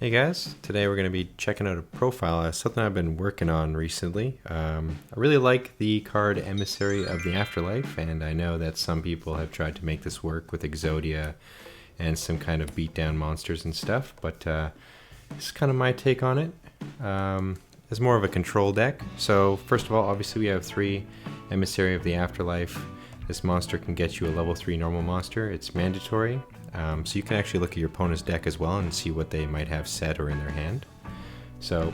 Hey guys, today we're going to be checking out a profile. Something I've been working on recently. I really like the card Emissary of the Afterlife, and I know that some people have tried to make this work with Exodia and some kind of beatdown monsters and stuff, but this is kind of my take on it. It's more of a control deck. So first of all, obviously we have 3 Emissary of the Afterlife. This monster can get you a level 3 normal monster. It's mandatory. So you can actually look at your opponent's deck as well and see what they might have set or in their hand. So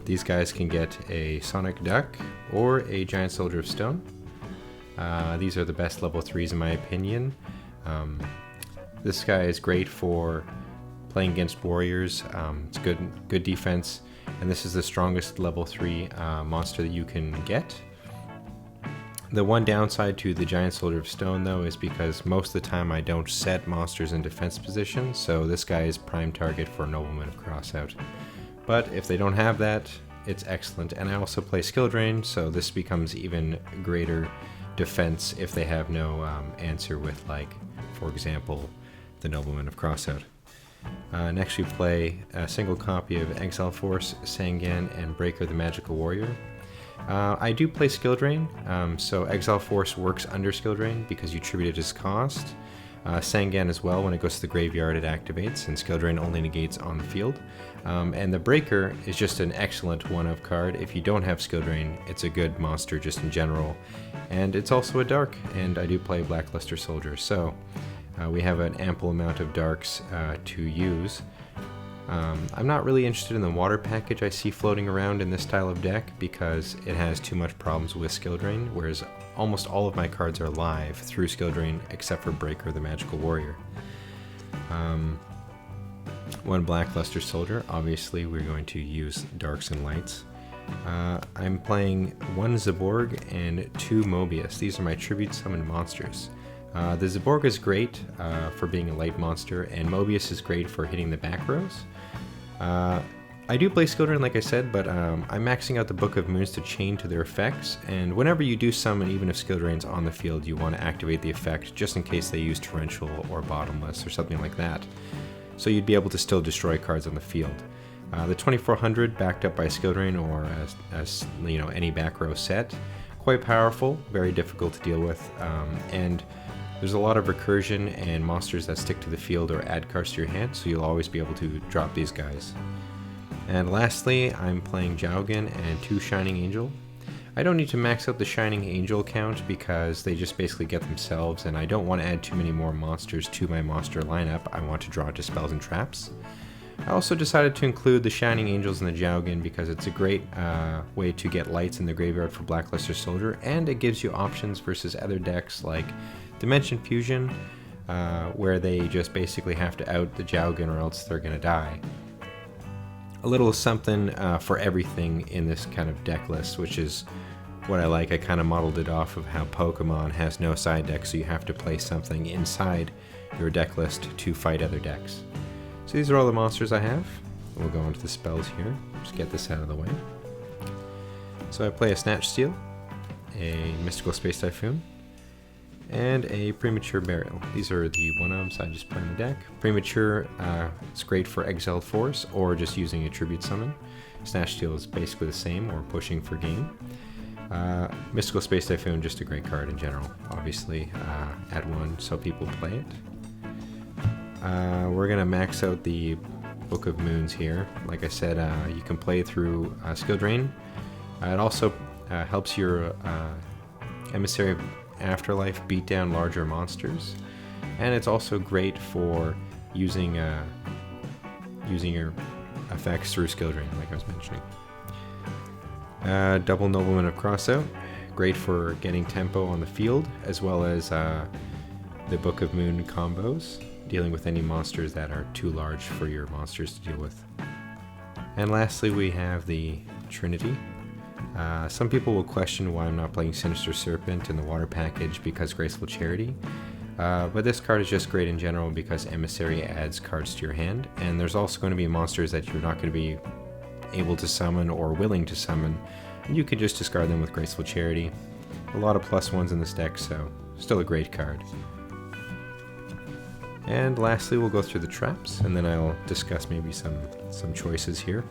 these guys can get a Sonic Duck or a Giant Soldier of Stone. These are the best level 3s in my opinion. This guy is great for playing against warriors. It's good defense, and this is the strongest level 3 monster that you can get. The one downside to the Giant Soldier of Stone, though, is because most of the time I don't set monsters in defense position, so this guy is prime target for Nobleman of Crossout. But if they don't have that, it's excellent. And I also play Skill Drain, so this becomes even greater defense if they have no answer with, like, for example, the Nobleman of Crossout. Next we play a single copy of Exile Force, Sangan, and Breaker the Magical Warrior. I do play Skill Drain, so Exile Force works under Skill Drain because you tribute it as cost. Sangan as well, when it goes to the graveyard it activates, and Skill Drain only negates on the field. And the Breaker is just an excellent one-of card. If you don't have Skill Drain, it's a good monster just in general. And it's also a dark, and I do play Blackluster Soldier, so we have an ample amount of darks to use. I'm not really interested in the water package I see floating around in this style of deck because it has too much problems with Skill Drain, whereas almost all of my cards are live through Skill Drain except for Breaker the Magical Warrior. One Blackluster Soldier, obviously we're going to use Darks and Lights. I'm playing 1 Zaborg and 2 Mobius. These are my tribute summoned monsters. The Zaborg is great for being a light monster, and Mobius is great for hitting the back rows. I do play Skill Drain, like I said, but I'm maxing out the Book of Moons to chain to their effects, and whenever you do summon, even if Skill Drain's on the field, you want to activate the effect just in case they use Torrential or Bottomless or something like that. So you'd be able to still destroy cards on the field. The 2400 backed up by Skill Drain or as you know, any back row set, quite powerful, very difficult to deal with, and there's a lot of recursion and monsters that stick to the field or add cards to your hand, so you'll always be able to drop these guys. And lastly, I'm playing Jowgen and 2 Shining Angel. I don't need to max out the Shining Angel count because they just basically get themselves, and I don't want to add too many more monsters to my monster lineup. I want to draw into spells and traps. I also decided to include the Shining Angels in the Jowgen because it's a great way to get lights in the graveyard for Blackluster Soldier, and it gives you options versus other decks like Dimension Fusion, where they just basically have to out the Jowgen or else they're going to die. A little something for everything in this kind of deck list, which is what I like. I kind of modeled it off of how Pokemon has no side deck, so you have to play something inside your deck list to fight other decks. So these are all the monsters I have. We'll go into the spells here. Just get this out of the way. So I play a Snatch Steal, a Mystical Space Typhoon, and a Premature Burial. These are the one-ofs I just play in the deck. Premature is great for Exiled Force or just using a Tribute Summon. Snatch Steal is basically the same, or pushing for game. Mystical Space Typhoon, just a great card in general, obviously, at 1, so people play it. We're going to max out the Book of Moons here. Like I said, you can play through Skill Drain. It also helps your Emissary of Afterlife beat down larger monsters, and it's also great for using your effects through Skill Drain, like I was mentioning. Double Nobleman of Crossout, great for getting tempo on the field, as well as the Book of Moon combos, dealing with any monsters that are too large for your monsters to deal with. And lastly, we have the Trinity. Some people will question why I'm not playing Sinister Serpent in the water package because Graceful Charity, but this card is just great in general because Emissary adds cards to your hand, and there's also going to be monsters that you're not going to be able to summon or willing to summon, and you can just discard them with Graceful Charity. A lot of +1s in this deck, so still a great card. And lastly, we'll go through the traps, and then I'll discuss maybe some choices here.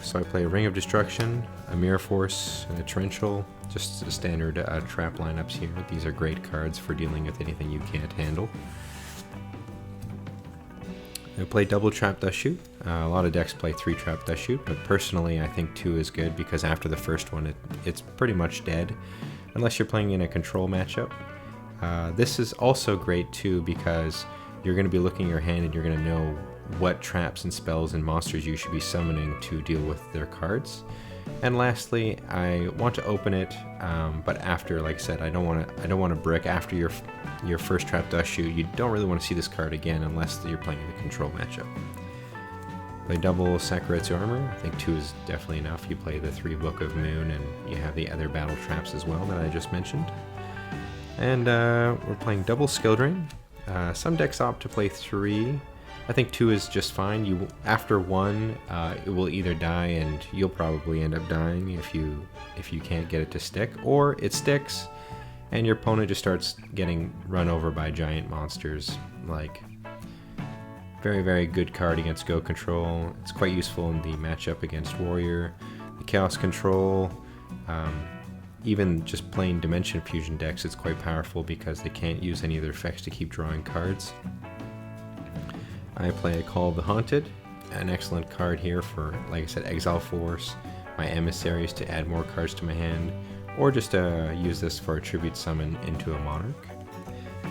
So I play a Ring of Destruction, a Mirror Force, and a Torrential, just the standard trap lineups here. These are great cards for dealing with anything you can't handle. I play double Trap Dust Shoot. A lot of decks play 3 Trap Dust Shoot, but personally I think 2 is good because after the first one it's pretty much dead, unless you're playing in a control matchup. This is also great too because you're going to be looking at your hand and you're going to know what traps and spells and monsters you should be summoning to deal with their cards. And lastly, I want to open it, but after, like I said, I don't want to brick after your first Trap Dust Shoot. You don't really want to see this card again unless you're playing the control matchup. Play double Sakuretsu Armor. I think 2 is definitely enough. You play the 3 Book of Moon, and you have the other battle traps as well that I just mentioned. And we're playing double Skill Drain. Some decks opt to play 3. I think 2 is just fine. After 1, it will either die, and you'll probably end up dying if you can't get it to stick, or it sticks, and your opponent just starts getting run over by giant monsters. Like, very, very good card against Go Control. It's quite useful in the matchup against Warrior. The Chaos Control, even just plain Dimension Fusion decks, it's quite powerful because they can't use any of their effects to keep drawing cards. I play a Call of the Haunted, an excellent card here for, like I said, Exile Force, my Emissaries to add more cards to my hand, or just use this for a Tribute Summon into a Monarch.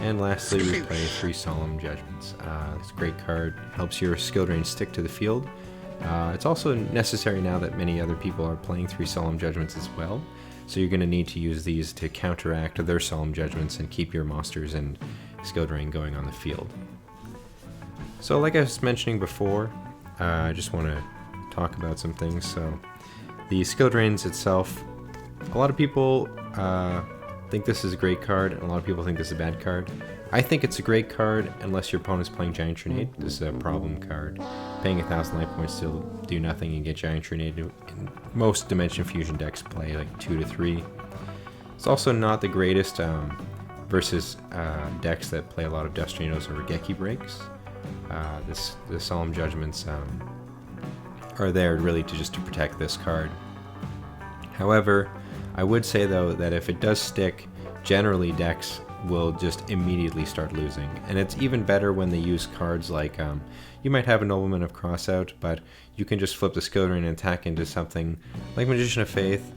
And lastly, we play 3 Solemn Judgments. It's a great card, helps your skill drain stick to the field. It's also necessary now that many other people are playing 3 Solemn Judgments as well, so you're going to need to use these to counteract their Solemn Judgments and keep your monsters and skill drain going on the field. So like I was mentioning before, I just want to talk about some things. So the skill drains itself, a lot of people think this is a great card, and a lot of people think this is a bad card. I think it's a great card unless your opponent's playing Giant Trinade. This is a problem card. Paying 1,000 life points to do nothing and get Giant Trinade. In most Dimension Fusion decks play like 2 to 3. It's also not the greatest versus decks that play a lot of Dust Tornadoes or Regeki Breaks. The Solemn Judgments are there really to protect this card. However, I would say though that if it does stick, generally decks will just immediately start losing. And it's even better when they use cards like, you might have a Nobleman of Crossout, but you can just flip the skill drain and attack into something like Magician of Faith,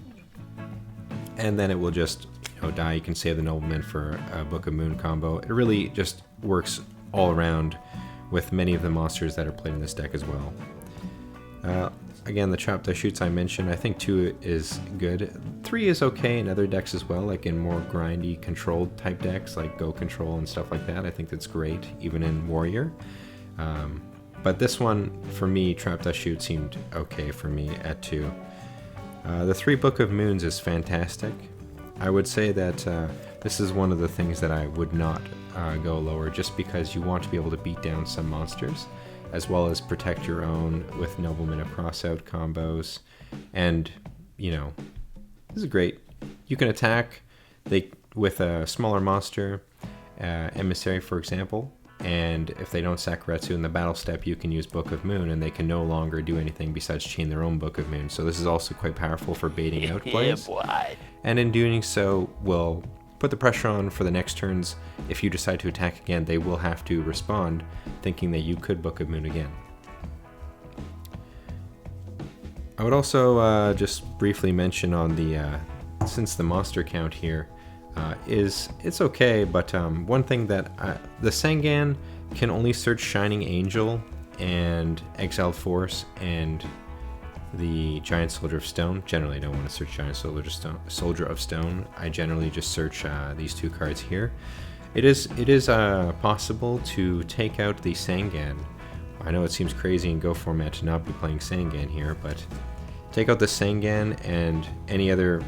and then it will just die. You can save the Nobleman for a Book of Moon combo. It really just works all around with many of the monsters that are played in this deck as well. Again, the Trap Dust Shoots I mentioned, I think 2 is good. 3 is okay in other decks as well, like in more grindy, controlled type decks, like Go Control and stuff like that. I think that's great, even in Warrior. But this one, for me, Trap Dust Shoot seemed okay for me at 2. The 3 Book of Moons is fantastic. I would say that this is one of the things that I would not go lower, just because you want to be able to beat down some monsters, as well as protect your own with Nobleman of Crossout combos. And, this is great. You can attack with a smaller monster, Emissary for example, and if they don't Sakuretsu in the battle step, you can use Book of Moon, and they can no longer do anything besides chain their own Book of Moon. So this is also quite powerful for baiting out plays. And in doing so, will put the pressure on for the next turns. If you decide to attack again, they will have to respond, thinking that you could Book of Moon again. I would also just briefly mention on the, since the monster count here it's okay, but one thing that the Sangan can only search Shining Angel and Exiled Force and the Giant Soldier of Stone. Generally, I don't want to search Giant Soldier of Stone. I generally just search these 2 cards here. It is possible to take out the Sangan. I know it seems crazy in Go format to not be playing Sangan here, but take out the Sangan and any other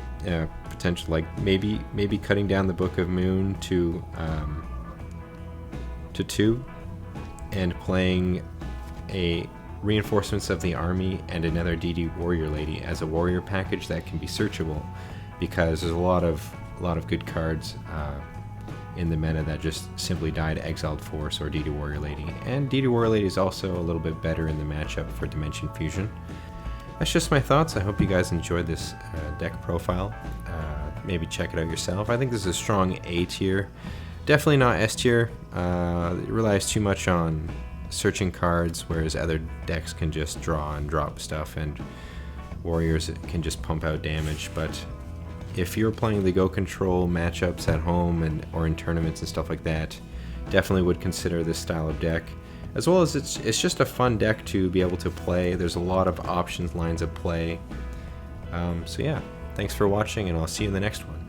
potential, like maybe cutting down the Book of Moon to 2 and playing a Reinforcements of the Army and another DD Warrior Lady as a warrior package that can be searchable, because there's a lot of good cards in the meta that just simply died Exiled Force or DD Warrior Lady. And DD Warrior Lady is also a little bit better in the matchup for Dimension Fusion. That's just my thoughts. I hope you guys enjoyed this deck profile. Maybe check it out yourself. I think this is a strong A tier. Definitely not S tier. It relies too much on searching cards, whereas other decks can just draw and drop stuff, and warriors can just pump out damage. But if you're playing the Go Control matchups at home or in tournaments and stuff like that, definitely would consider this style of deck. As well as it's just a fun deck to be able to play. There's a lot of options, lines of play. So yeah, thanks for watching, and I'll see you in the next one.